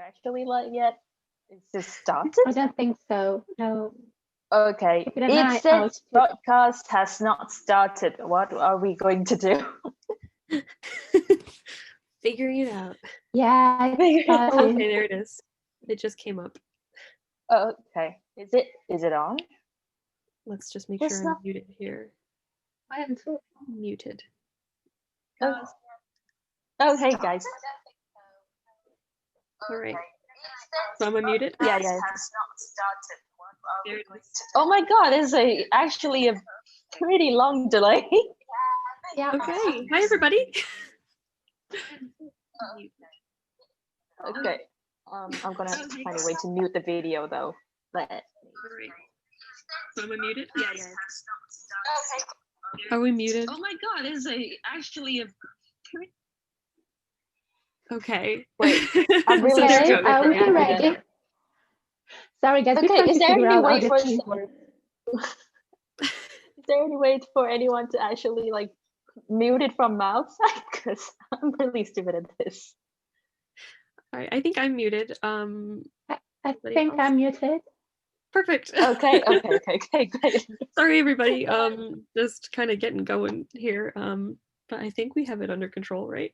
actually live yet? It's just started? I don't think so. No. Okay. Keep an It eye says out. broadcast has not started. What are we going to do? Figuring it out. Yeah, it's Okay, starting. there it is. It just came up. Okay. Is it on? Let's just make It's sure not- I'm muted here. I am too. Muted. Oh, hey guys. All right. So I'm unmuted? Yeah. There it is. Oh my god, actually a pretty long delay. Yeah. Okay. Hi, everybody. Okay. I'm gonna have to find a way to mute the video though. But All right. So I'm unmuted? Yeah. Are we muted? oh my god, actually a Okay. Wait, I'm So really there Okay, we go. are we Yeah. ready? Sorry guys, we're Okay, trying is to there figure any out way other for keyboard. is there any way for anyone to actually like mute it from outside? Because I'm really stupid at this. All right. I think I'm muted. I Anybody think else? I'm muted. Perfect. Okay, great. Sorry, everybody. Just kind of getting going here. But I think we have it under control, right?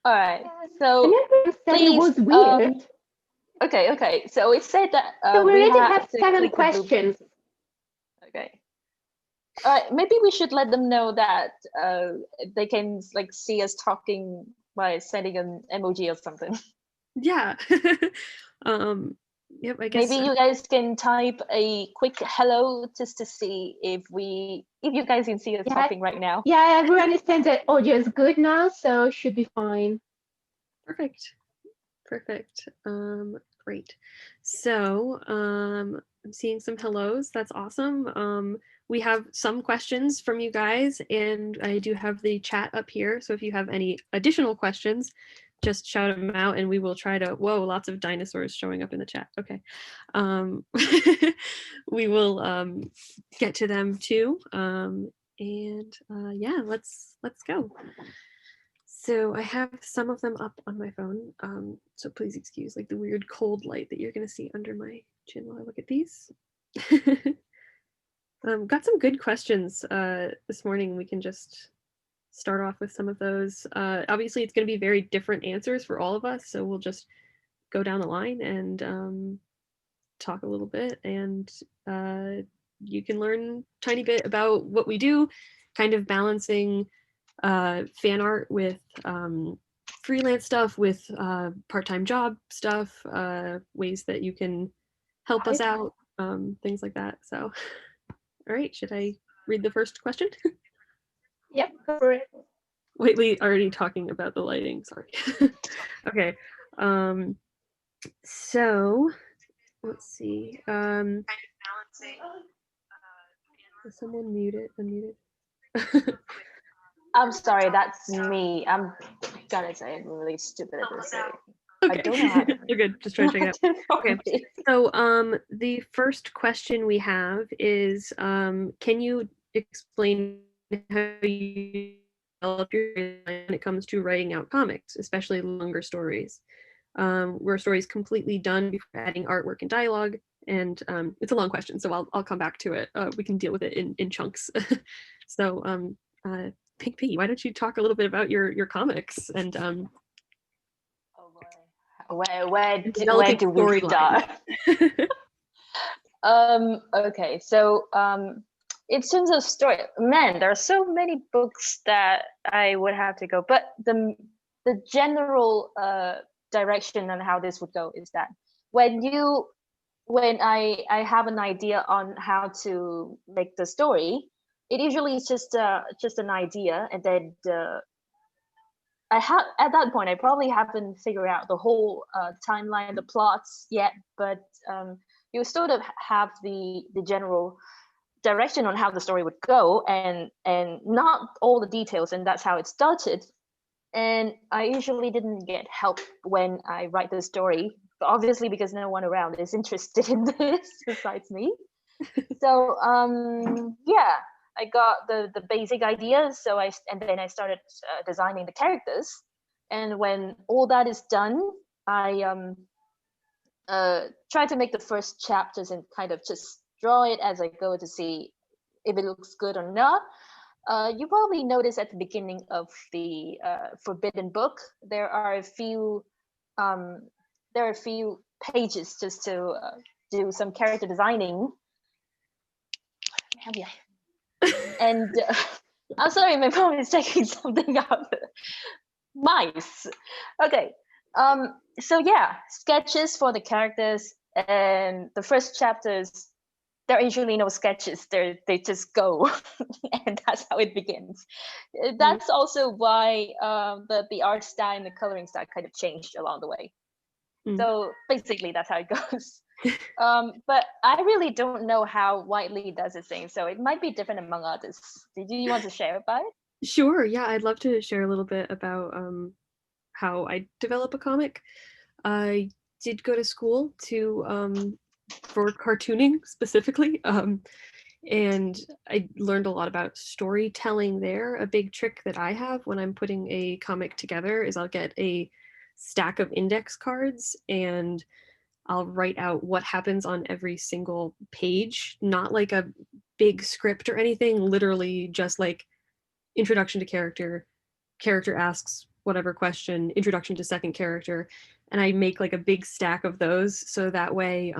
All right. And So everyone said it was please, weird. okay. So it said that So we already have to 7 click the blue questions. button. Okay. Maybe we should let them know that they can like see us talking by sending an emoji or something. Yeah. Yep, I guess. Maybe you guys can type a quick hello just to see if you guys can see us Yeah. talking right now. Yeah, everyone is saying that audio is good now, so should be fine. Perfect. Great. So I'm seeing some hellos. That's awesome. We have some questions from you guys, and I do have the chat up here. So if you have any additional questions, just shout them out and we will try to, whoa, lots of dinosaurs showing up in the chat. Okay. We will get to them too. Yeah, let's go. So I have some of them up on my phone. So please excuse like the weird cold light that you're gonna see under my chin while I look at these. Got some good questions this morning. We can just start off with some of those. Obviously, it's going to be very different answers for all of us, so we'll just go down the line and talk a little bit, and you can learn a tiny bit about what we do, kind of balancing fan art with freelance stuff, with part-time job stuff, ways that you can help us out, things like that. So, all right, should I read the first question? Yep, go for it. Wait, we already talking about the lighting, sorry. Okay, so let's see. Is someone muted? Unmuted? I'm sorry, that's me. I'm gonna say I'm really stupid at this. Okay. I don't know how to... You're good. Just trying to check it out. Okay. So the first question we have is can you explain how you develop your when it comes to writing out comics, especially longer stories, where stories completely done before adding artwork and dialogue? And it's a long question, so I'll come back to it. We can deal with it in chunks. So Pink Piggy, why don't you talk a little bit about your comics and where do we start? Okay, so in terms of story, man, there are so many books that I would have to go, but the general direction on how this would go is that when I have an idea on how to make the story, it usually is just an idea, and then at that point I probably haven't figured out the whole timeline, the plots yet, but you sort of have the general direction on how the story would go, and not all the details, and that's how it started. And I usually didn't get help when I write the story, obviously because no one around is interested in this besides me. So yeah, I got the basic ideas, and then I started designing the characters. And when all that is done, I try to make the first chapters and kind of just draw it as I go to see if it looks good or not. You probably notice at the beginning of the Forbidden Book, um, there are a few pages just to do some character designing. And I'm sorry, my phone is checking something out. Mice. Okay. So yeah, sketches for the characters, and the first chapters, there are usually no sketches. They just go, and that's how it begins. That's also why the art style and the coloring style kind of changed along the way. So basically, that's how it goes. But I really don't know how Whiteley does his thing, so it might be different among artists. Did you want to share about it? Sure, yeah, I'd love to share a little bit about how I develop a comic. I did go to school to for cartooning specifically, and I learned a lot about storytelling there. A big trick that I have when I'm putting a comic together is I'll get a stack of index cards and I'll write out what happens on every single page, not like a big script or anything, literally just like introduction to character, character asks whatever question, introduction to second character, and I make like a big stack of those, so that way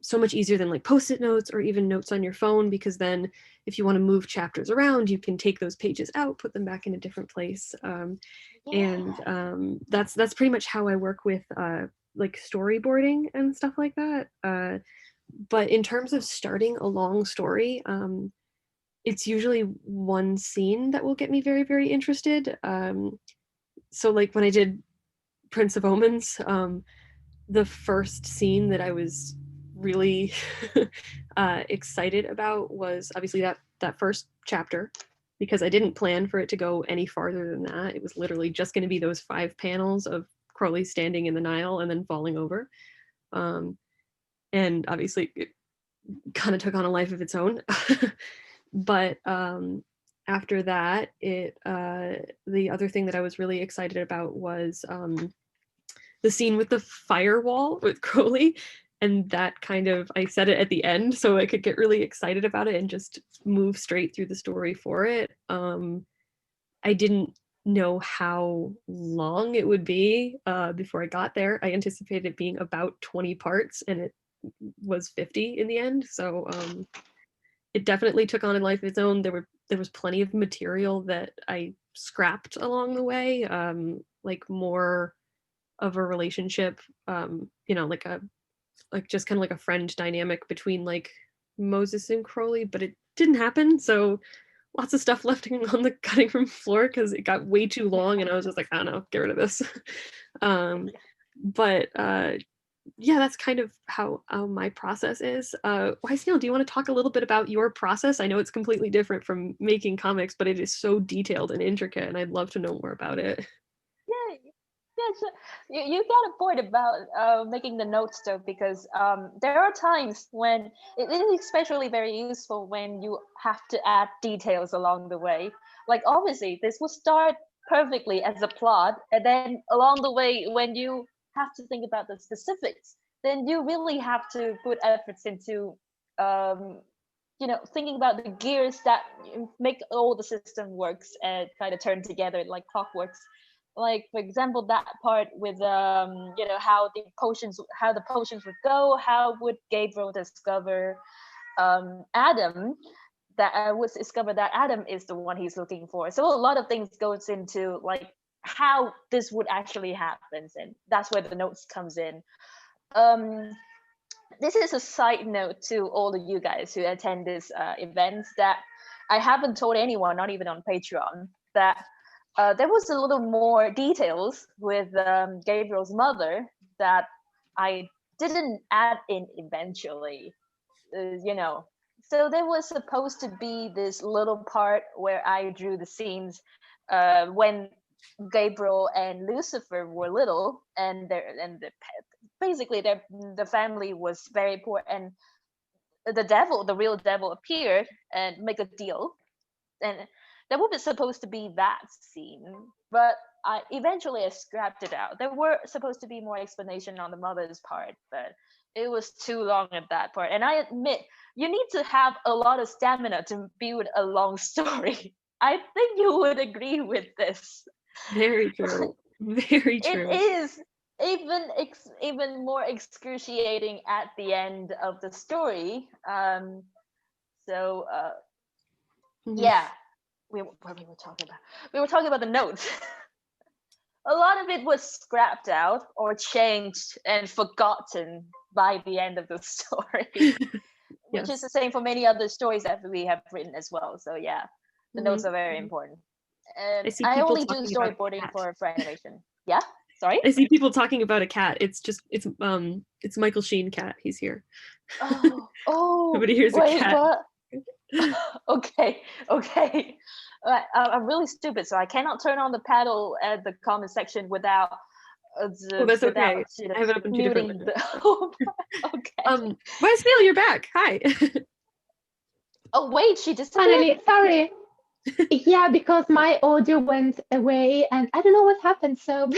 so much easier than like post-it notes or even notes on your phone, because then if you want to move chapters around, you can take those pages out, put them back in a different place. And that's pretty much how I work with like storyboarding and stuff like that. But in terms of starting a long story, it's usually one scene that will get me very, very interested. So like when I did Prince of Omens, the first scene that I was really excited about was obviously that first chapter, because I didn't plan for it to go any farther than that. It was literally just going to be those 5 panels of Crowley standing in the Nile and then falling over. And obviously it kind of took on a life of its own. But after that, the other thing that I was really excited about was the scene with the firewall with Crowley, and that kind of, I said it at the end so I could get really excited about it and just move straight through the story for it. I didn't know how long it would be before I got there. I anticipated it being about 20 parts, and it was 50 in the end. So it definitely took on a life of its own. There was plenty of material that I scrapped along the way, like more of a relationship, like just kind of like a friend dynamic between like Moses and Crowley, but it didn't happen. So lots of stuff left on the cutting room floor because it got way too long, and I was just like, I don't know, get rid of this. But yeah, that's kind of how my process is. Weisneil, do you want to talk a little bit about your process? I know it's completely different from making comics, but it is so detailed and intricate, and I'd love to know more about it. Yeah, yeah. So you got a point about making the notes though, because there are times when it is especially very useful when you have to add details along the way. Like obviously, this will start perfectly as a plot, and then along the way, when you have to think about the specifics, then you really have to put efforts into thinking about the gears that make all the system works and kind of turn together like clockworks. Like for example, that part with how the potions would go, how would Gabriel discover Adam, that would discover that Adam is the one he's looking for. So a lot of things goes into like how this would actually happen, and that's where the notes comes in. This is a side note to all of you guys who attend this events, that I haven't told anyone, not even on Patreon, that there was a little more details with Gabriel's mother that I didn't add in eventually. So there was supposed to be this little part where I drew the scenes when Gabriel and Lucifer were little, and basically the family was very poor, and the real devil appeared and make a deal, and that was supposed to be that scene. But I eventually scrapped it out. There were supposed to be more explanation on the mother's part, but it was too long at that part. And I admit, you need to have a lot of stamina to build a long story. I think you would agree with this. Very true. Very true. It is even more excruciating at the end of the story. So yeah, what we were talking about? We were talking about the notes. A lot of it was scrapped out or changed and forgotten by the end of the story, which is the same for many other stories that we have written as well. So yeah, the notes are very important. And I only do storyboarding for animation. Yeah, sorry. I see people talking about a cat. It's Michael Sheen cat. He's here. Oh. Nobody hears a cat. Okay. I'm really stupid, so I cannot turn on the paddle at the comment section without. That's okay. I have it up in two different windows. Okay. Wesley, you're back. Hi. Oh wait, she disappeared. Finally, sorry. Yeah, because my audio went away, and I don't know what happened. So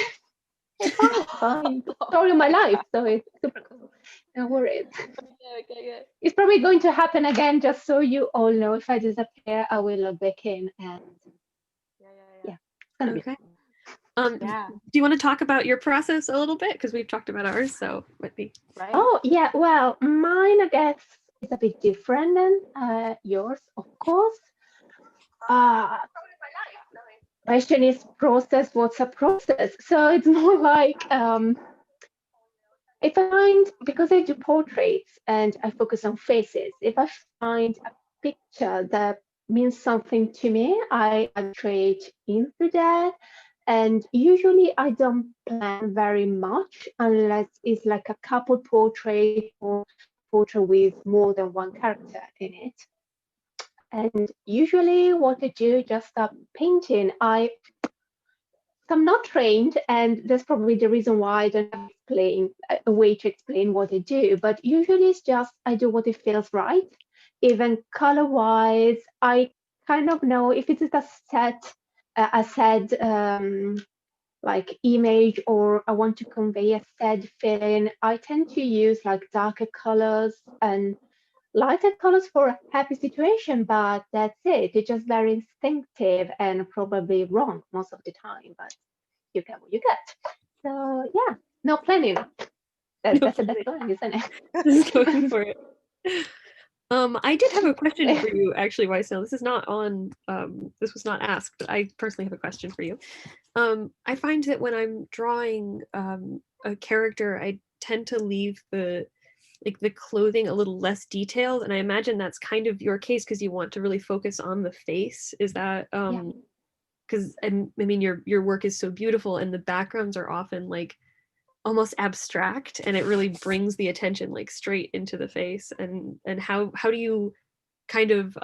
it's fine. Story of my life, so it's super cool. No worries. Okay. It's probably going to happen again, just so you all know. If I disappear, I will log back in, and yeah. It's gonna okay. be. Do you want to talk about your process a little bit? Because we've talked about ours, so might be. Right. Oh yeah, well, mine I guess is a bit different than yours, of course. Question is process. What's a process? So it's more like if I find, because I do portraits and I focus on faces, if I find a picture that means something to me, I trade into that. And usually I don't plan very much unless it's like a couple portrait or portrait with more than one character in it. And usually what I do, just start painting. I'm not trained, and that's probably the reason why I don't have a way to explain what I do. But usually it's just I do what it feels right. Even color-wise, I kind of know if it is a sad like image, or I want to convey a sad feeling. I tend to use like darker colors and lighter colors for a happy situation, but that's it. It's just very instinctive and probably wrong most of the time, but you get what you get. So yeah, no planning. That's the best one, isn't it? Just going for it. I did have a question for you, actually, Weissel. This is not on. This was not asked, but I personally have a question for you. I find that when I'm drawing a character, I tend to leave the clothing a little less detailed, and I imagine that's kind of your case because you want to really focus on the face. Is that because I mean your work is so beautiful and the backgrounds are often like almost abstract, and it really brings the attention like straight into the face. And how do you kind of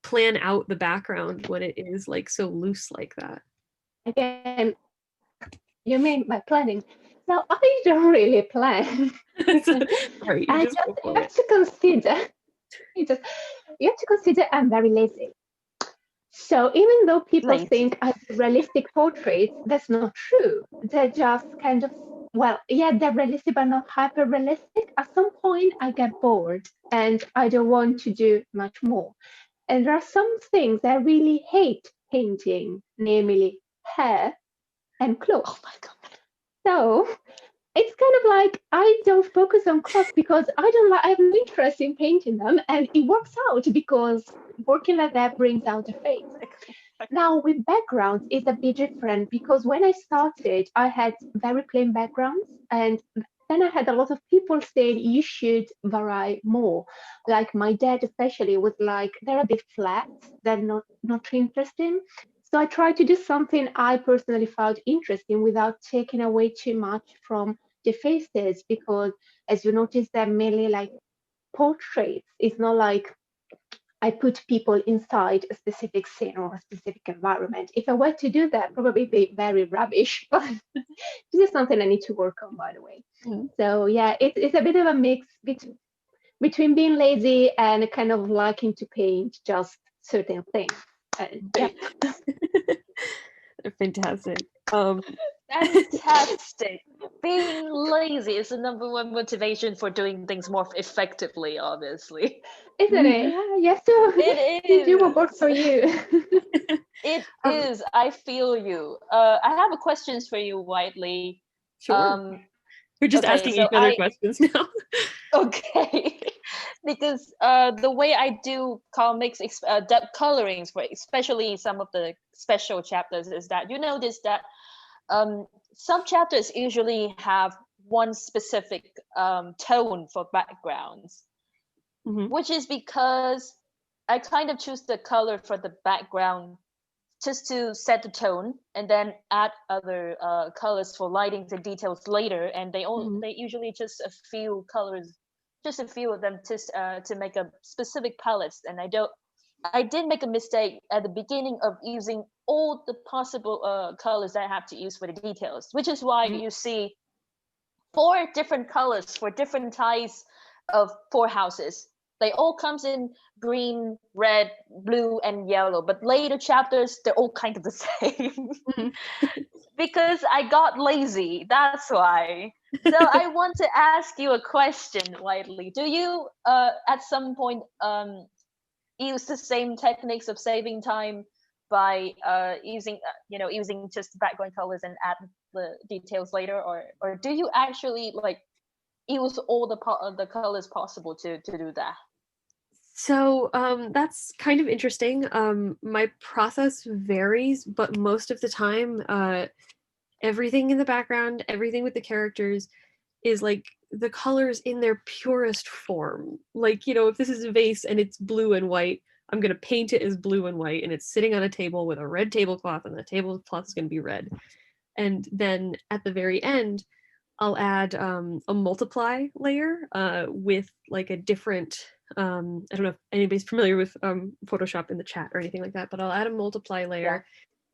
plan out the background when it is like so loose like that? Again, you mean by planning? No, I don't really plan. Sorry, you have to consider. You have to consider I'm very lazy. So even though people think I do realistic portraits, that's not true. They're just kind of, well, yeah, they're realistic, but not hyper realistic. At some point, I get bored and I don't want to do much more. And there are some things I really hate painting, namely hair and clothes. Oh my God. So it's kind of like I don't focus on clothes because I have no interest in painting them, and it works out because working like that brings out the face. Now with backgrounds, it's a bit different because when I started, I had very plain backgrounds, and then I had a lot of people saying you should vary more. Like my dad especially was like, they're a bit flat, they're not interesting. So I tried to do something I personally found interesting without taking away too much from the faces, because as you notice, they're mainly like portraits. It's not like I put people inside a specific scene or a specific environment. If I were to do that, probably be very rubbish. But this is something I need to work on, by the way. So yeah, it's a bit of a mix between being lazy and kind of liking to paint just certain things. Yeah. Fantastic. Fantastic. Being lazy is the number one motivation for doing things more effectively, obviously. Isn't it? Yeah, yes, so It you do what works is. for you. It Um, is. I feel you. I have a questions for you, Whiteley. Sure. We're just Okay, asking so each other questions now. okay, because the way I do comics depth colorings for especially some of the special chapters is that you notice that some chapters usually have one specific tone for backgrounds, Mhm. which is because I kind of choose the color for the background just to set the tone and then add other colors for lightings and details later, and Mhm. they usually just a few colors, just a few of them just to make a specific palettes. And I did make a mistake at the beginning of using all the possible colors that I have to use for the details, which is why Mhm. you see four different colors for different types of four houses. They all comes in green, red, blue, and yellow. But later chapters, they're all kind of the same. Mhm. Because I got lazy. That's why. So I want to ask you a question, Widely. Do you at some point use the same techniques of saving time by using using just background colors and add the details later, or do you actually like use all the colors possible to do that? So that's kind of interesting. My process varies, but most of the time, everything in the background, everything with the characters is like the colors in their purest form. Like, if this is a vase and it's blue and white, I'm going to paint it as blue and white, and it's sitting on a table with a red tablecloth, and the tablecloth is going to be red. And then at the very end, I'll add a multiply layer with like a different, I don't know if anybody's familiar with Photoshop in the chat or anything like that, but I'll add a multiply layer,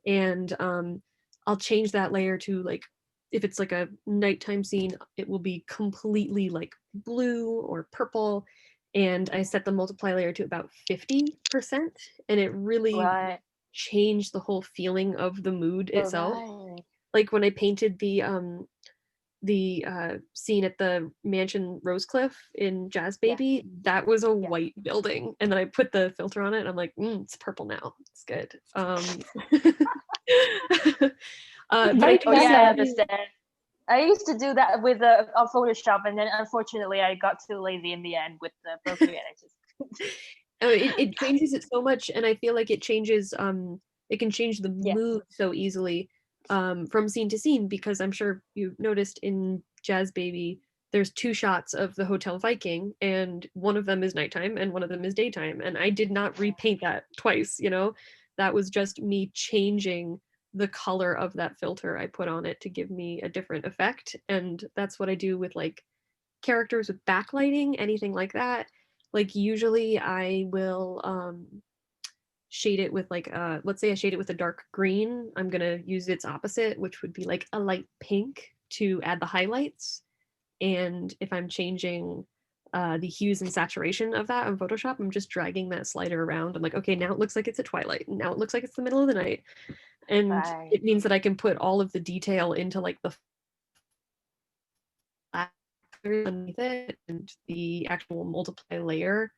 and I'll change that layer to like, if it's like a nighttime scene, it will be completely like blue or purple. And I set the multiply layer to about 50%, and it really Right. changed the whole feeling of the mood All itself. right. Like when I painted the scene at the mansion Rosecliff in Jazz Yeah. Baby, that was a Yeah. white building, and then I put the filter on it, and I'm like, it's purple now. It's good. But I Very do Oh yeah, I clever. understand. I used to do that with on Photoshop, and then unfortunately I got too lazy in the end with the Procreate. I just it changes it so much, and I feel like it can change the yeah. mood so easily from scene to scene, because I'm sure you noticed in Jazz Baby there's two shots of the Hotel Viking, and one of them is nighttime and one of them is daytime, and I did not repaint that twice. That was just me changing the color of that filter I put on it to give me a different effect. And that's what I do with like characters with backlighting, anything like that. Like usually I will shade it with like let's say I shade it with a dark green, I'm gonna use its opposite, which would be like a light pink, to add the highlights. And if I'm changing the hues and saturation of that on Photoshop, I'm just dragging that slider around. I'm like, okay, now it looks like it's a twilight, now it looks like it's the middle of the night. And Right. it means that I can put all of the detail into like the flat underneath it and the actual multiply layer,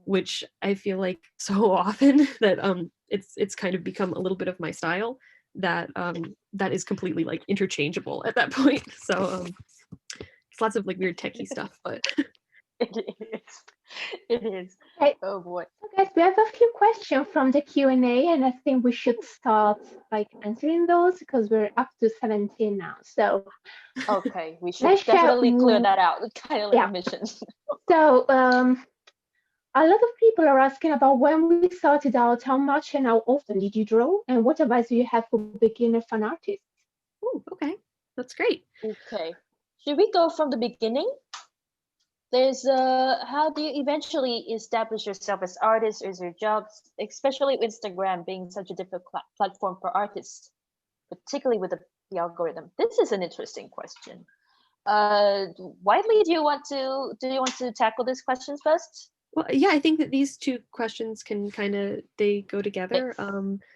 which I feel like so often that it's kind of become a little bit of my style, that that is completely like interchangeable at that point. So it's lots of like weird techie stuff, but It is. It is. Okay, Oh boy. so guys, we have a few questions from the Q&A, and I think we should start like answering those because we're up to 17 now. So Okay, we should let's share. definitely clear that out. Kind of like a Yeah. mission. So a lot of people are asking about when we started out, how much and how often did you draw, and what advice do you have for beginner fan artists? oh, okay, that's great. Okay. Should we go from the beginning? There's how do you eventually establish yourself as artist? Is your job, especially Instagram being such a difficult platform for artists, particularly with the algorithm? This is an interesting question. Widely, do you want to tackle these questions first? Well, yeah, I think that these two questions can kind of they go together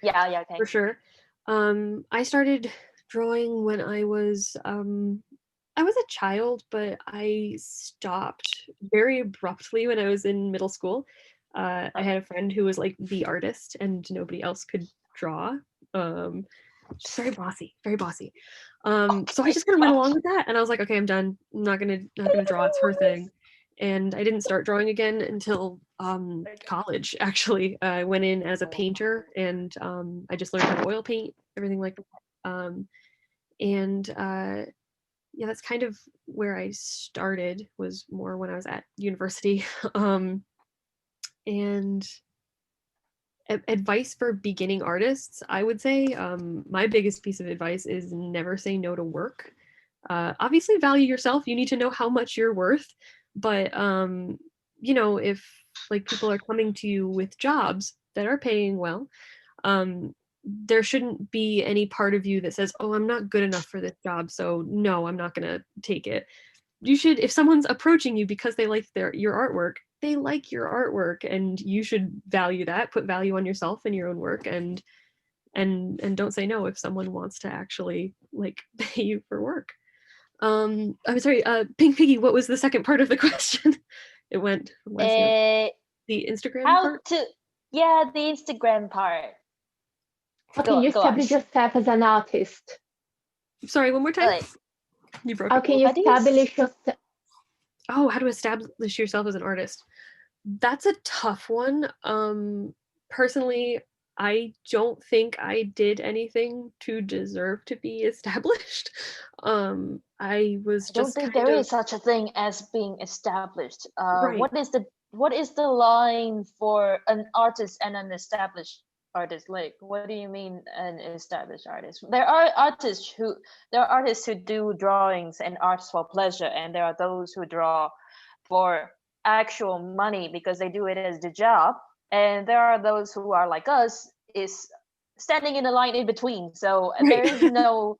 Yeah, yeah, for okay. sure. I started drawing when I was a child, but I stopped very abruptly when I was in middle school. I had a friend who was like the artist, and nobody else could draw. She's very bossy, very bossy. So I just kind of went along with that, and I was like, okay, I'm done. I'm not gonna draw. It's her thing. And I didn't start drawing again until college. Actually, I went in as a painter, and I just learned how to oil paint, everything like that. And yeah, that's kind of where I started. Was more when I was at university. And advice for beginning artists, I would say my biggest piece of advice is never say no to work. Obviously value yourself. You need to know how much you're worth, but if like people are coming to you with jobs that are paying well, there shouldn't be any part of you that says, oh, I'm not good enough for this job, so no, I'm not gonna take it. You should, if someone's approaching you because they like your artwork, they like your artwork, and you should value that, put value on yourself and your own work, and don't say no if someone wants to actually like pay you for work. I'm sorry, Pink Piggy, what was the second part of the question? It went the Instagram part? The Instagram part. How can you establish yourself as an artist? Sorry, one more time. You broke How up. can you establish yourself? Oh, how to establish yourself as an artist? That's a tough one. Personally, I don't think I did anything to deserve to be established. I was just. I don't think there is such a thing as being established. Right. What is the line for an artist and an established artist? Like, what do you mean an established artist? There are artists who do drawings and arts for pleasure, and there are those who draw for actual money because they do it as the job, and there are those who are like us, is standing in the line in between. So there is no.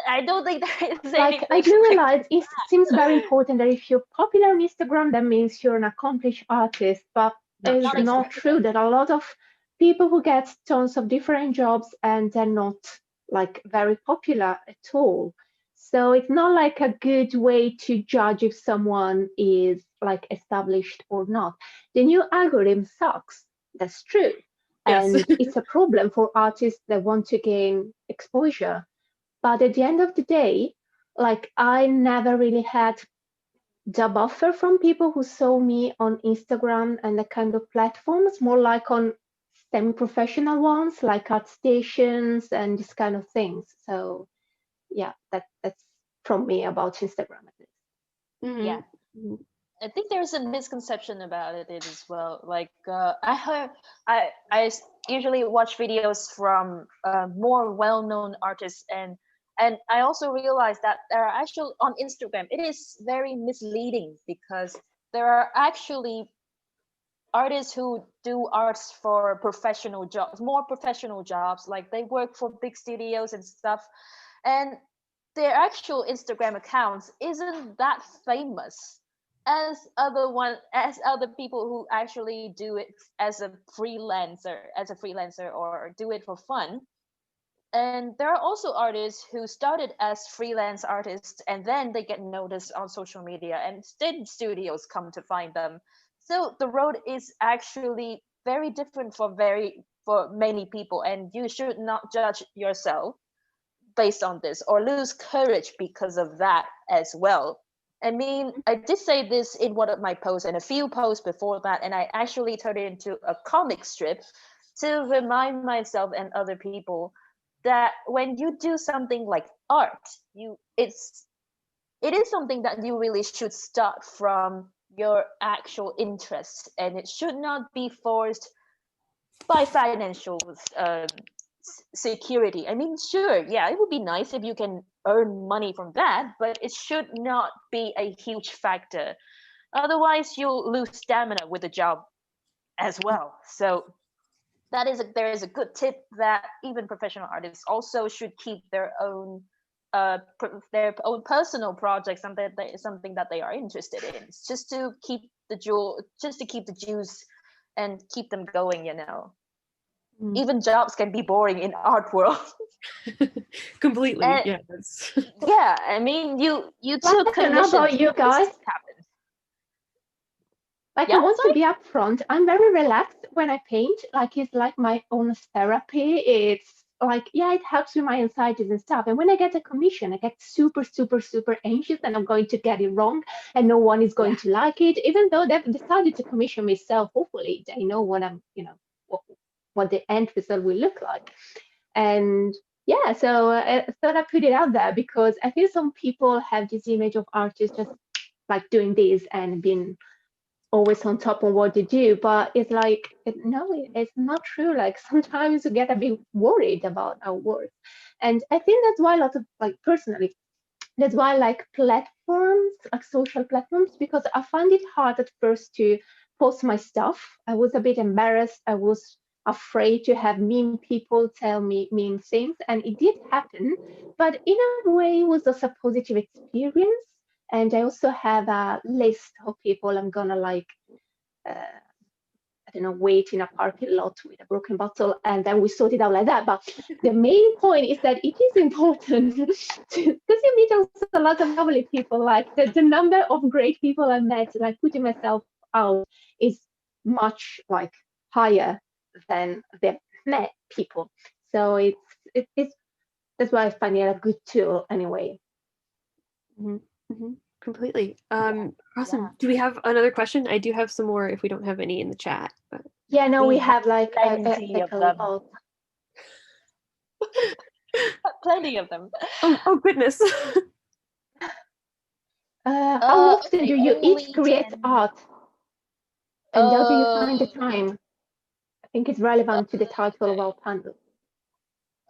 I don't think there is like I do realize it seems very important that if you're popular on Instagram, that means you're an accomplished artist, but it's not true. That a lot of people who get tons of different jobs and they're not like very popular at all. So it's not like a good way to judge if someone is like established or not. The new algorithm sucks. That's true. Yes. And it's a problem for artists that want to gain exposure. But at the end of the day, like I never really had job offer from people who saw me on Instagram and the kind of platforms, more like on semi-professional ones, like art stations and this kind of things. So yeah, that's from me about Instagram at least. Mm-hmm. Yeah. Mm-hmm. I think there's a misconception about it as well. Like I usually watch videos from more well-known artists, and I also realized that there are actually on Instagram, it is very misleading because there are actually artists who do arts for professional jobs, more professional jobs, like they work for big studios and stuff, and their actual Instagram accounts isn't that famous as other people who actually do it as a freelancer or do it for fun. And there are also artists who started as freelance artists and then they get noticed on social media and then studios come to find them. So the road is actually very different for many people, and you should not judge yourself based on this or lose courage because of that as well. I mean, I did say this in one of my posts and a few posts before that, and I actually turned it into a comic strip to remind myself and other people that when you do something like art, it is something that you really should start from your actual interests, and it should not be forced by financial security. I mean, sure, yeah, it would be nice if you can earn money from that, but it should not be a huge factor. Otherwise, you'll lose stamina with the job as well. So there is a good tip that even professional artists also should keep their own personal projects, something that they are interested in, just to keep the juice and keep them going. even jobs can be boring in art world. Completely. And yeah. yeah, I mean, you Well, took I don't know commissions. about you guys. This happened. Like, I Yeah, want to sorry? be upfront. I'm very relaxed when I paint. Like, it's like my own therapy. It's like, yeah, it helps with my anxieties and stuff. And when I get a commission, I get super, super, super anxious and I'm going to get it wrong and no one is going to like it. Even though they've decided to commission me, so hopefully they know what I'm, what the end result will look like. And yeah, so I thought I put it out there because I feel some people have this image of artists just like doing this and being always on top of what they do, but it's like no, it's not true. Like sometimes you get a bit worried about our work, and I think that's why a lot of, like, personally, that's why I like platforms, like social platforms, because I find it hard at first to post my stuff. I was a bit embarrassed. I was afraid to have mean people tell me mean things, and it did happen, but in a way it was also a positive experience. And I also have a list of people I'm gonna, like, uh, I don't know, wait in a parking lot with a broken bottle, and then we sort it out like that. But the main point is that it is important because you meet also a lot of lovely people. Like the number of great people I met, like putting myself out, is much like higher than the met people. So it's that's why I find it a good tool anyway. Completely. Awesome. Yeah. Do we have another question? I do have some more if we don't have any in the chat. But Yeah, no, we We have like plenty like of a them. lot. Plenty of them. oh goodness. How often Okay, do you only each create 10. art, and how do you find the time? I think it's relevant to the title of our panel.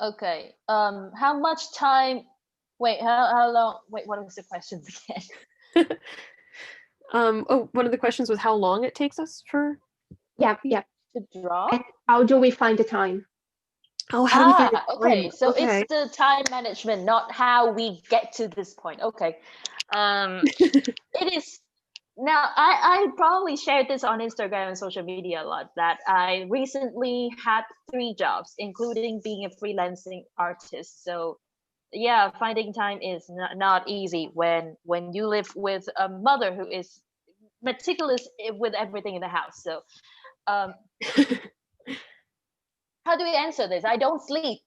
Okay. How much time? Wait, how long? Wait, what was the questions again? One of the questions was how long it takes us for. Yeah. To draw? And how do we find the time? Oh, how do we find the Okay. time? So Okay. it's the time management, not how we get to this point. Okay. It is. Now, I probably shared this on Instagram and social media a lot, that I recently had 3 jobs, including being a freelancing artist. So yeah, finding time is not easy when you live with a mother who is meticulous with everything in the house. So um, how do we answer this? I don't sleep.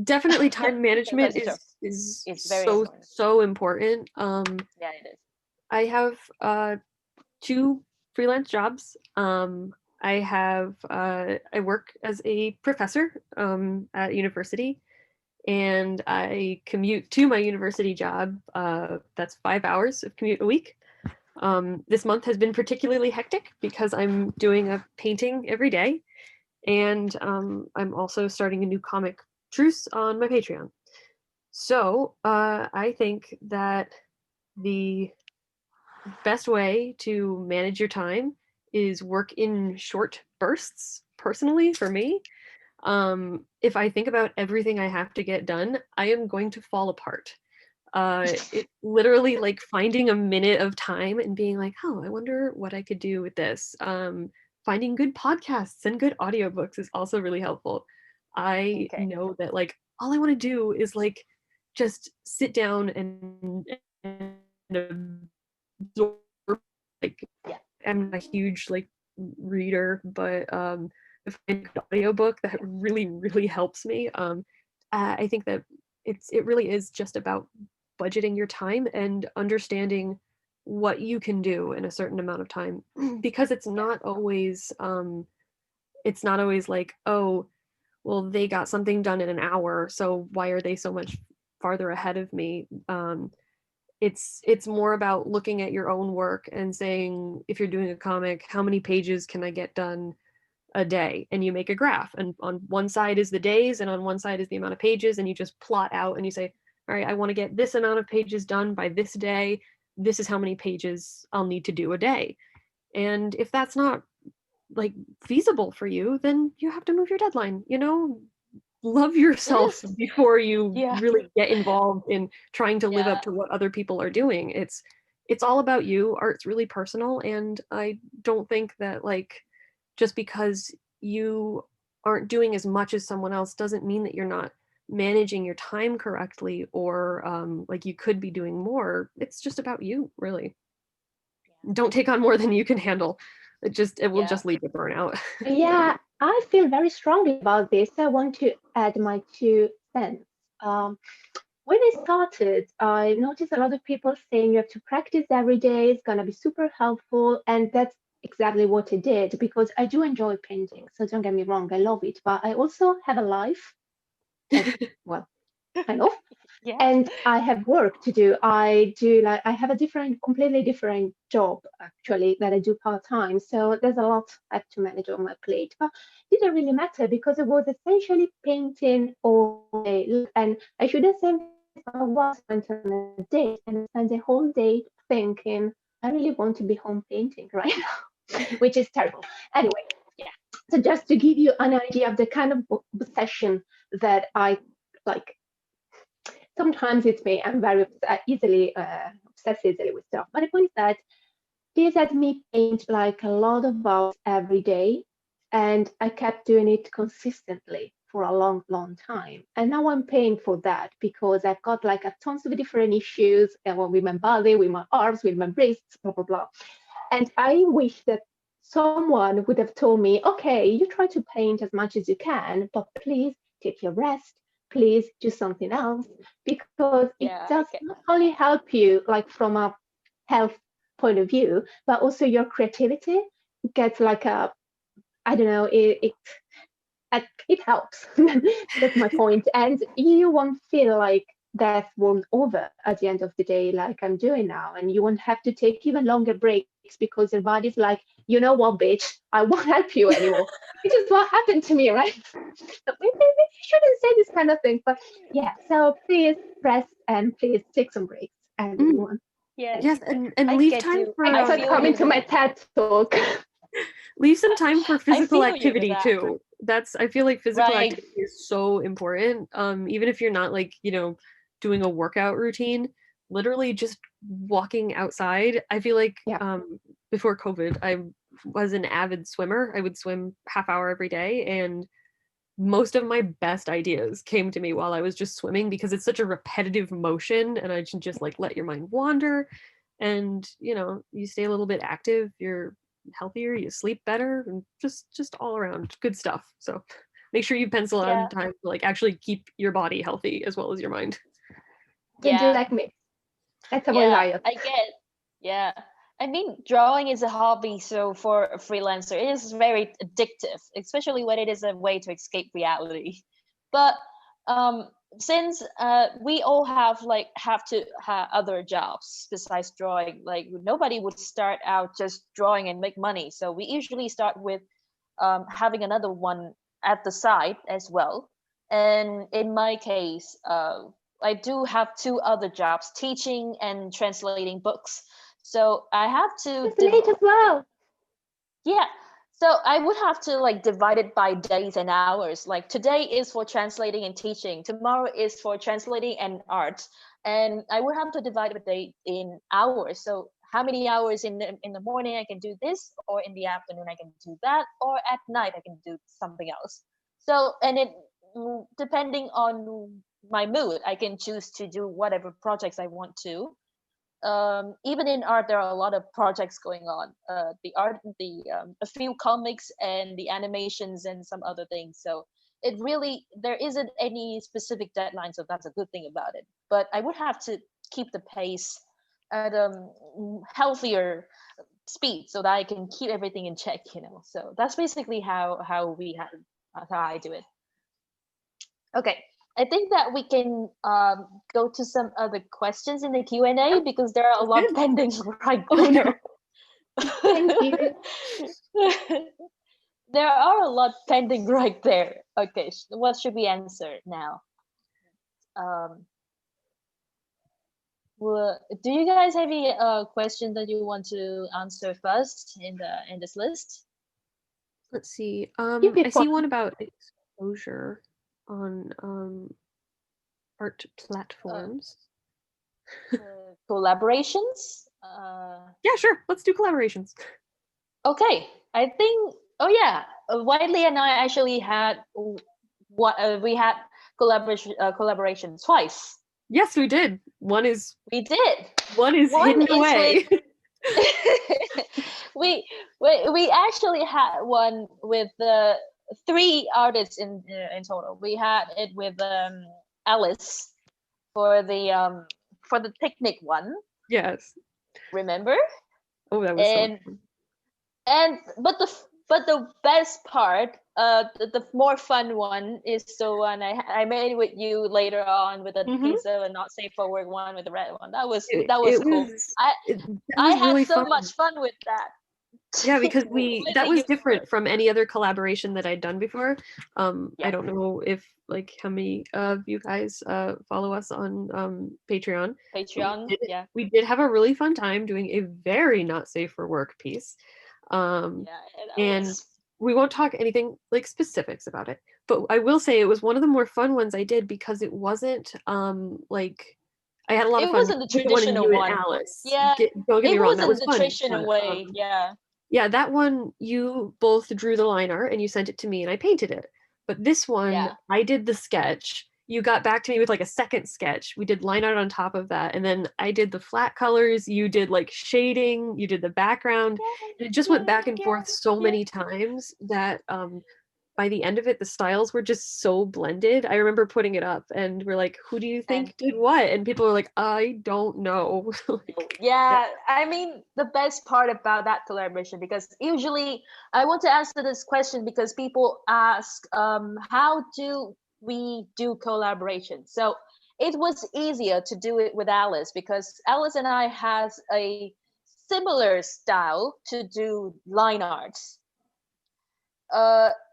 Definitely time management is It's very important. so important. Yeah, it is. I have 2 freelance jobs. I work as a professor at university, and I commute to my university job. That's 5 hours of commute a week. This month has been particularly hectic because I'm doing a painting every day, and I'm also starting a new comic truce on my Patreon. So I think that the best way to manage your time is work in short bursts, personally, for me. If I think about everything I have to get done, I am going to fall apart. It literally, like, finding a minute of time and being like, oh, I wonder what I could do with this. Finding good podcasts and good audiobooks is also really helpful. I know that, like, all I want to do is, like, just sit down and absorb, like, I'm a huge, like, reader, but if I find an audiobook that really, really helps me, I think that it really is just about budgeting your time and understanding what you can do in a certain amount of time, because it's not always like, oh, well, they got something done in an hour, so why are they so much farther ahead of me? It's more about looking at your own work and saying, if you're doing a comic, how many pages can I get done a day? And you make a graph, and on one side is the days and on one side is the amount of pages, and you just plot out and you say, all right, I want to get this amount of pages done by this day. This is how many pages I'll need to do a day. And if that's not, like, feasible for you, then you have to move your deadline. Love yourself before you really get involved in trying to live up to what other people are doing. It's all about you. Art's really personal, and I don't think that, like, just because you aren't doing as much as someone else doesn't mean that you're not managing your time correctly, or like you could be doing more. It's just about you, really. Don't take on more than you can handle. It will just lead to burnout. Yeah, I feel very strongly about this. I want to add my 2 cents. When I started, I noticed a lot of people saying you have to practice every day, it's going to be super helpful. And that's exactly what I did, because I do enjoy painting. So don't get me wrong, I love it. But I also have a life, well, kind of. Yeah. And I have work to do. I have a completely different job actually that I do part-time. So there's a lot I have to manage on my plate. But it didn't really matter because it was essentially painting all day. And I shouldn't say I was spent on a date and I spent the whole day thinking, I really want to be home painting right now, which is terrible. Anyway, yeah. So just to give you an idea of the kind of obsession that I like. Sometimes it's me. I'm very obsessed easily with stuff. But the point is that this had me paint like a lot of hours every day, and I kept doing it consistently for a long, long time. And now I'm paying for that because I've got like a tons of different issues with my body, with my arms, with my wrists, blah blah blah. And I wish that someone would have told me, okay, you try to paint as much as you can, but please take your rest. Please do something else, because it does not only help you like from a health point of view, but also your creativity gets like a, I don't know, it helps. That's my point. And you won't feel like death won't over at the end of the day like I'm doing now. And you won't have to take even longer breaks because your body's like, you know what, bitch, I won't help you anymore. Which is what happened to me, right? So maybe you shouldn't say this kind of thing. But yeah, so please rest and please take some breaks, everyone. Yes, and leave time for Thanks for coming to my TED talk. Leave some time for physical activity too. I feel like physical activity is so important. Even if you're not like, doing a workout routine, literally just walking outside. I feel like before COVID, I was an avid swimmer. I would swim half hour every day, and most of my best ideas came to me while I was just swimming, because it's such a repetitive motion and I can just like let your mind wander, and you stay a little bit active, you're healthier, you sleep better, and just all around good stuff. So make sure you pencil on time to like actually keep your body healthy as well as your mind. Don't do like me. That's a riot. I get. I mean, drawing is a hobby, so for a freelancer, it is very addictive, especially when it is a way to escape reality. But since we all have to have other jobs besides drawing, like nobody would start out just drawing and make money. So we usually start with having another one at the side as well. And in my case, I do have 2 other jobs, teaching and translating books. So I have to translate as well. Yeah. So I would have to like divide it by days and hours. Like today is for translating and teaching. Tomorrow is for translating and art. And I would have to divide the day in hours. So how many hours in the morning I can do this, or in the afternoon I can do that, or at night I can do something else. So, and it depending on my mood, I can choose to do whatever projects I want to. Even in art, there are a lot of projects going on. A few comics and the animations and some other things. So there isn't any specific deadline. So that's a good thing about it. But I would have to keep the pace at a healthier speed so that I can keep everything in check. So that's basically how I do it. Okay. I think that we can go to some other questions in the Q&A because there are a lot pending right there. Thank you. There are a lot pending right there. Okay, what should we answer now? Do you guys have any question that you want to answer first in this list? Let's see. I see one about exposure on art platforms. Collaborations? Yeah, sure. Let's do collaborations. Okay. I think Oh yeah, Wiley and I actually had what we had collaboration twice. Yes, we did. One is We did. One hidden is away. with we actually had one with the three artists in total. We had it with Alice for the picnic one. Yes. Remember? Oh, that was so And fun. and but the best part, the more fun one is the one I made with you later on with a Mhm. piece of a not safe for work one with the red one. That was It, cool. that I was had really so fun. much fun with that. Yeah, because that Completely was new different story. from any other collaboration that I'd done before. I Yeah. don't know if like how many of you guys follow us on Patreon. But Patreon. Yeah. we did have a really fun time doing a very not safe for work piece. Yeah. And we won't talk anything like specifics about it, but I will say it was one of the more fun ones I did because it wasn't like I had a lot of It fun wasn't the with the one in traditional you and one. Alice. Yeah. Don't get It me wrong, that wasn't was the fun. traditional But, way. Yeah. yeah, that one you both drew the line art and you sent it to me and I painted it. But this one, Yeah. I did the sketch. You got back to me with like a second sketch. We did line art on top of that. And then I did the flat colors. You did like shading. You did the background. And it just went back and forth so many times that by the end of it, the styles were just so blended. I remember putting it up and we're like, who do you And think did what? And people were like, I don't know. Like, yeah, I mean, the best part about that collaboration, because usually I want to answer this question because people ask, how do we do collaboration? So it was easier to do it with Alice because Alice and I has a similar style to do line arts.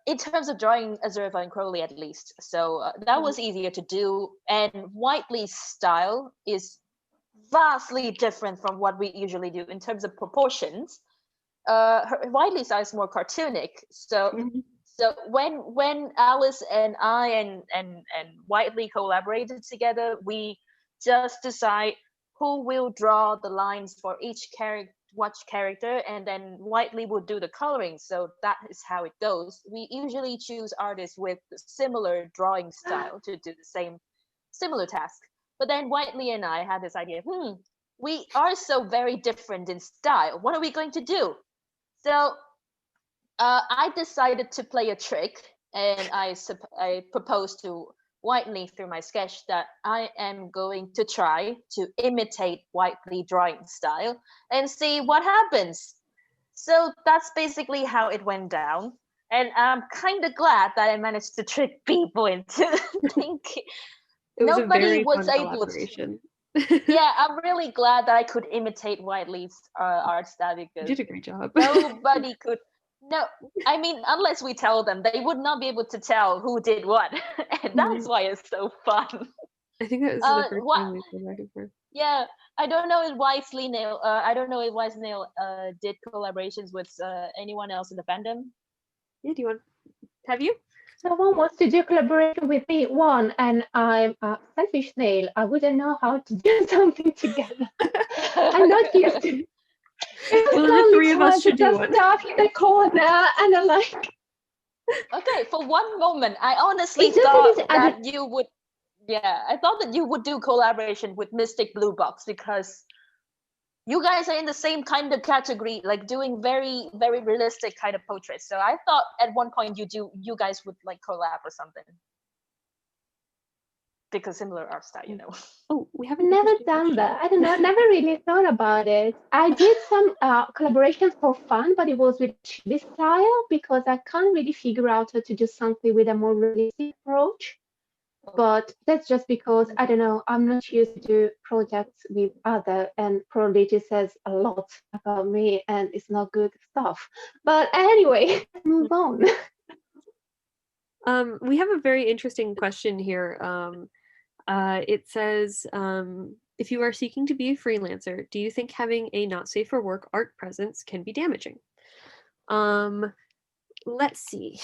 In terms of drawing Azurva and Crowley, at least. So that was easier to do. And Whiteley's style is vastly different from what we usually do in terms of proportions. Whiteley's style is more cartoonic. So mhm. when Alice and I and Whiteley collaborated together, we just decide who will draw the lines for each character, and then Whiteley would do the coloring. So that is how it goes. We usually choose artists with similar drawing style to do the same similar task. But then Whiteley and I had this idea, we are so very different in style. What are we going to do? So I decided to play a trick, and I proposed to Whiteley through my sketch that I am going to try to imitate Whiteley drawing style and see what happens. So that's basically how it went down. And I'm kind of glad that I managed to trick people into thinking. It was a Nobody very was fun able to. collaboration. Yeah, I'm really glad that I could imitate Whiteley's art style You because did a great job. nobody could. No, I mean, unless we tell them, they would not be able to tell who did what, and that's Mhm. why it's so fun. I think that was the first What? time we've been back and forth. Yeah, I don't know if Wisely Nail. I don't know if Wisely Nail did collaborations with anyone else in the fandom. Yeah, do you want? Have you? Someone wants to do collaboration with me, one, and I'm a selfish snail. I wouldn't know how to do something together. I'm not used to it. It's Well, the only three of us trying to should do just one. stuff in the corner, and I'm like, Okay, for one moment, I honestly it's just thought that that you would. Yeah, I thought that you would do collaboration with Mystic Blue Box because you guys are in the same kind of category, like doing very, very realistic kind of portraits. So I thought at one point you guys would like collab or something because similar art style, you know. Oh, we I've haven't never done that. I don't know. Never really thought about it. I did some collaborations for fun, but it was with chibi style because I can't really figure out how to do something with a more realistic approach. But that's just because I don't know. I'm not used to do projects with other, and probably it says a lot about me, and it's not good stuff. But anyway, let's move on. We have a very interesting question here. It says, if you are seeking to be a freelancer, do you think having a not safe for work art presence can be damaging? Let's see.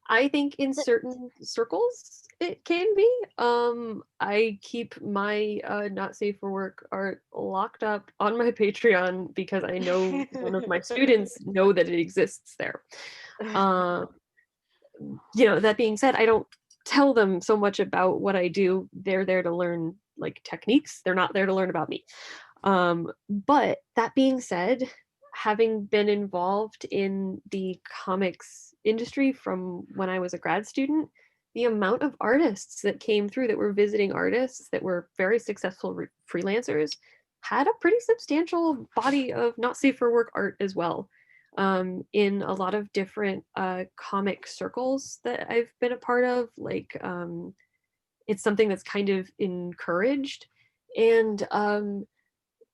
I think in certain circles, It can be. I keep my not safe for work art locked up on my Patreon because I know none of my students know that it exists there. That being said, I don't tell them so much about what I do. They're there to learn like techniques. They're not there to learn about me. But that being said, having been involved in the comics industry from when I was a grad student, the amount of artists that came through that were visiting artists that were very successful freelancers had a pretty substantial body of not safe for work art as well. In a lot of different comic circles that I've been a part of, like it's something that's kind of encouraged. And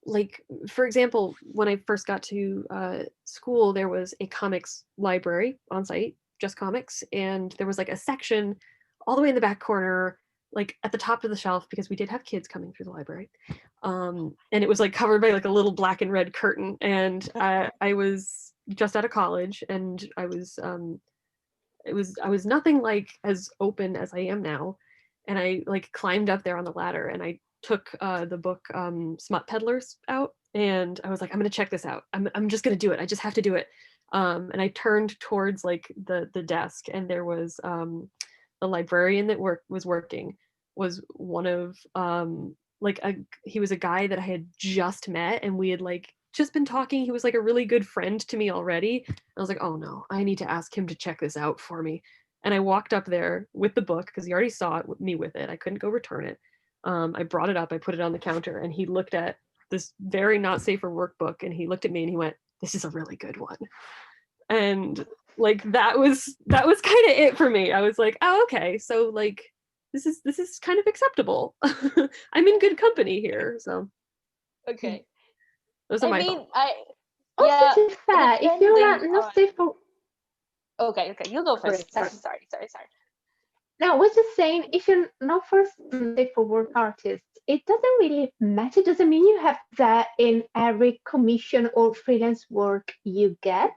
like, for example, when I first got to school, there was a comics library on site, just comics, and there was like a section all the way in the back corner, like at the top of the shelf, because we did have kids coming through the library. And it was like covered by like a little black and red curtain. And I was just out of college, and I was nothing like as open as I am now. And I like climbed up there on the ladder, and I took the book Smut Peddlers out, and I was like, I'm gonna check this out. I'm just gonna do it. I just have to do it. And I turned towards like the desk, and there was the librarian that was working was one of he was a guy that I had just met, and we had like just been talking. He was like a really good friend to me already. I was like, oh no, I need to ask him to check this out for me. And I walked up there with the book because he already saw it, me with it. I couldn't go return it. I brought it up, I put it on the counter, and he looked at this very not safe for work book, and he looked at me and he went, this is a really good one. And like that was kind of it for me. I was like, oh, okay, so like this is kind of acceptable. I'm in good company here. So Okay. Those are my thoughts. Also, to be fair, if you're not safe for... Okay, you go first. Sorry. No, I was just saying, if you're not safe for work artist, it doesn't really matter. It doesn't mean you have that in every commission or freelance work you get.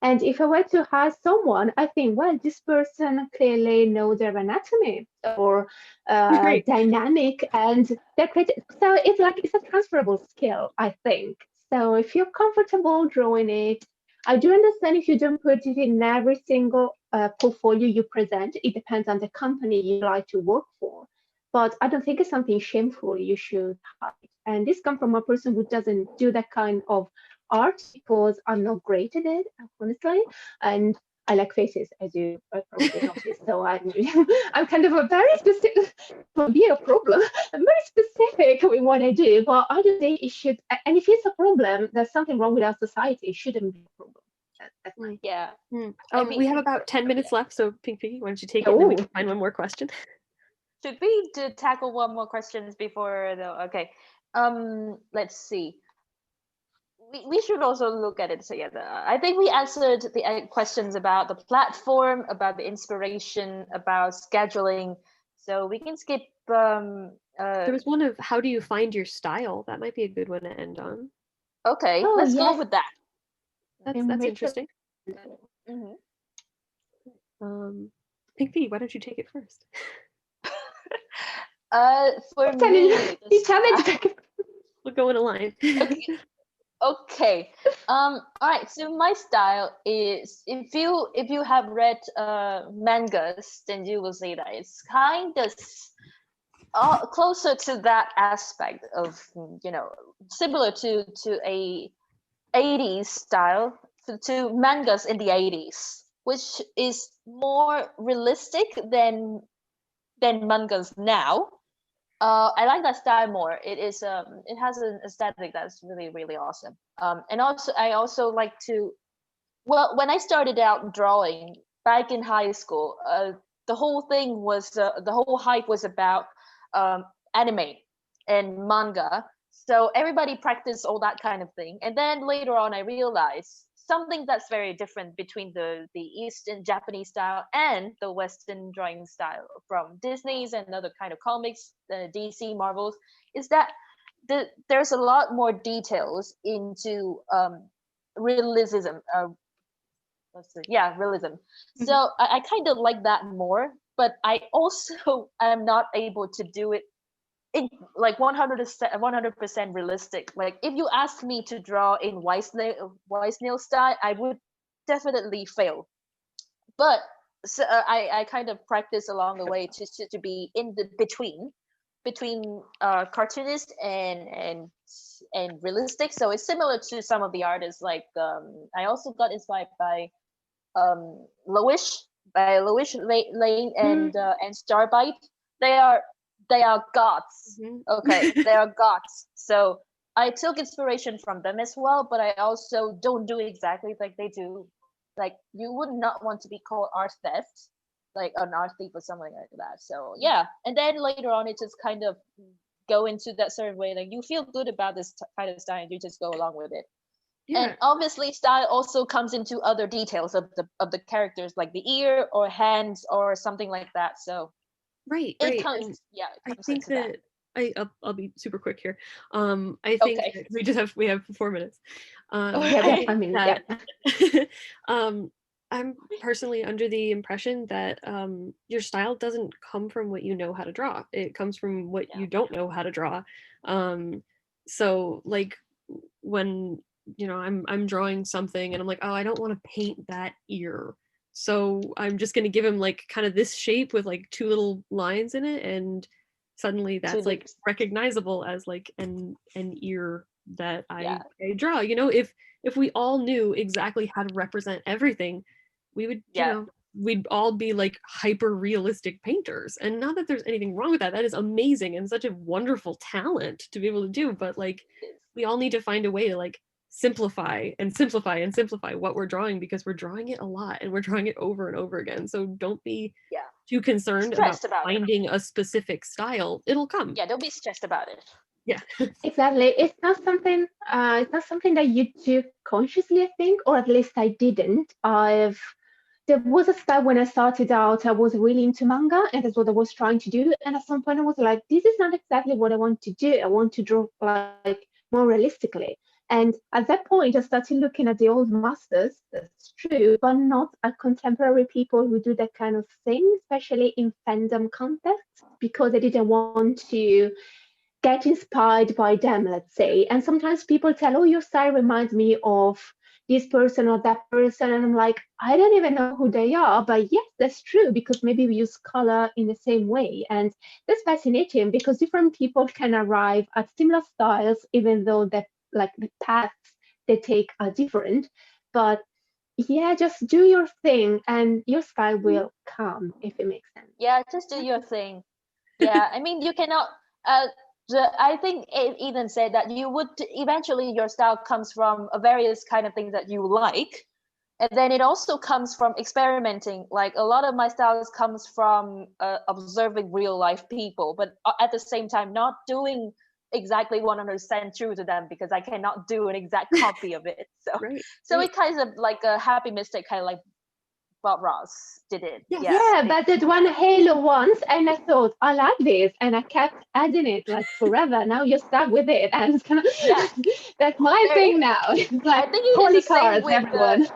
And if I were to hire someone, I think, well, this person clearly knows their anatomy or dynamic, and they're creative. So it's a transferable skill, I think. So if you're comfortable drawing it, I do understand if you don't put it in every single portfolio you present. It depends on the company you like to work for. But I don't think it's something shameful you should hide. And this comes from a person who doesn't do that kind of art because I'm not great at it, honestly. And I like faces, as you probably noticed. So I'm kind of a very specific, will be a problem. I'm very specific with what I do, but I don't think it should. And if it's a problem, there's something wrong with our society. It shouldn't be a problem. That's my... Yeah. We have about 10 minutes left, so Pink Piggy, why don't you take it, and then we can find one more question. Should we tackle one more questions before the... Okay. Let's see. We should also look at it together. I think we answered the questions about the platform, about the inspiration, about scheduling. So we can skip. There was one of how do you find your style? That might be a good one to end on. Okay, let's go with that. That's interesting. Mm-hmm. Pink Piggy, why don't you take it first? For me, we'll go in a line. Okay. All right. So my style is, if you have read mangas, then you will see that it's kind of closer to that aspect of, similar to a 80s style, to mangas in the 80s, which is more realistic than mangas now. I like that style more. It is it has an aesthetic that's really, really awesome. And also I also like to, well, when I started out drawing back in high school, the whole thing was the whole hype was about anime and manga. So everybody practiced all that kind of thing. And then later on I realized something that's very different between the Eastern Japanese style and the Western drawing style from Disney's and other kind of comics, DC, Marvels, is that there's a lot more details into realism. Realism. Mm-hmm. So I kind of like that more. but I also am not able to do it in like 100% realistic. Like if you ask me to draw in Weisnail style, I would definitely fail. But so, I kind of practice along the way to be in the between cartoonist and realistic. So it's similar to some of the artists. Like I also got inspired by Loish Lane and Starbite. They are gods. Okay, they are gods. So I took inspiration from them as well, but I also don't do exactly like they do. Like you would not want to be called art theft, like an art thief or something like that. So yeah, and then later on, it just kind of go into that certain way. Like you feel good about this kind of style, and you just go along with it. And obviously style also comes into other details of the characters, like the ear or hands or something like that. So right. it comes, I think that I'll be super quick here. I think that we have 4 minutes. I'm personally under the impression that your style doesn't come from what you know how to draw. It comes from what you don't know how to draw. So like when I'm drawing something and I'm like, oh, I don't want to paint that ear, so I'm just going to give him like kind of this shape with like 2 little lines in it, and suddenly that's like recognizable as like an ear that I draw. If we all knew exactly how to represent everything, we would we'd all be like hyper realistic painters. And not that there's anything wrong with that. That is amazing and such a wonderful talent to be able to do, but like we all need to find a way to like simplify what we're drawing, because we're drawing it a lot and we're drawing it over and over again. So don't be too concerned about finding a specific style. It'll come. Yeah, don't be stressed about it. Yeah. Exactly. It's not something that you do consciously, I think, or at least I didn't. There was a style when I started out, I was really into manga, and that's what I was trying to do. And at some point I was like, this is not exactly what I want to do. I want to draw like more realistically. And at that point, I started looking at the old masters, that's true, but not at contemporary people who do that kind of thing, especially in fandom context, because I didn't want to get inspired by them, let's say. And sometimes people tell, oh, your style reminds me of this person or that person. And I'm like, I don't even know who they are. But yes, that's true, because maybe we use color in the same way. And that's fascinating, because different people can arrive at similar styles, even though the paths they take are different. But yeah, just do your thing and your style will come, if it makes sense. Yeah, just do your thing. Yeah, I mean, you cannot I think Ethan said that you would eventually, your style comes from a various kind of things that you like, and then it also comes from experimenting. Like a lot of my styles comes from observing real life people, but at the same time not doing exactly 100% true to them, because I cannot do an exact copy of it. So it kind of like a happy mistake, kind of like Bob Ross did it. Yeah, but that one halo once, and I thought, I like this, and I kept adding it like forever. Now you're stuck with it, and it's kind of that's my thing now. It's like, I think holy cards, everyone.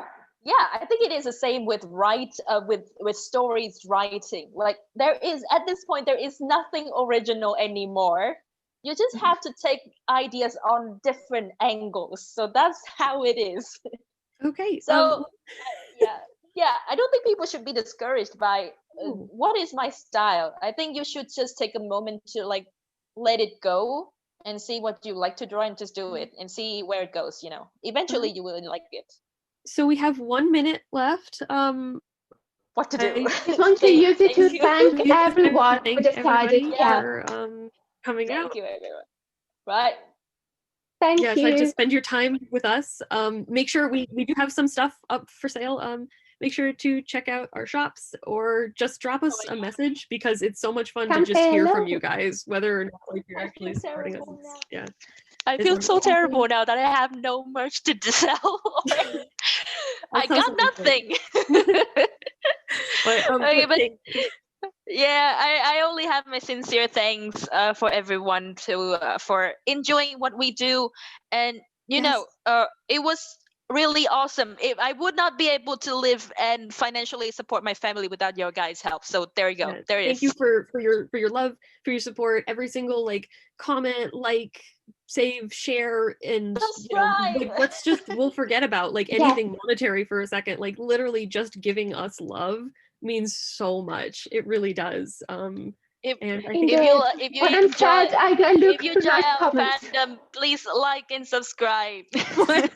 I think it is the same with with stories writing. Like there is, at this point, there is nothing original anymore. You just have to take ideas on different angles. So that's how it is. Okay. So I don't think people should be discouraged by what is my style. I think you should just take a moment to like let it go and see what you like to draw, and just do it and see where it goes. Eventually you will like it. So we have 1 minute left. What to do? I just want to use it to thank everyone who decided for coming out. Thank you, everyone. Right. Thank you. Like to spend your time with us. Make sure we do have some stuff up for sale. Make sure to check out our shops, or just drop us a message, because it's so much fun to just hear from you guys, whether or not you're actually supporting us. Yeah. I feel so terrible now that I have no merch to sell. I got nothing. I only have my sincere thanks for everyone for enjoying what we do, and it was really awesome. I would not be able to live and financially support my family without your guys' help. So there you go. Yeah. There it Thank is. you for your love, for your support. Every single like comment, like, save, share, and Subscribe. like, we'll forget about like anything monetary for a second. Like literally just giving us love means so much. It really does. If and I if think you When I'm enjoy sad, I look if you for enjoy nice our comments. fandom, please like and subscribe. All Like,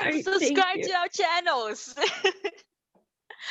right, thank subscribe you. to our channels.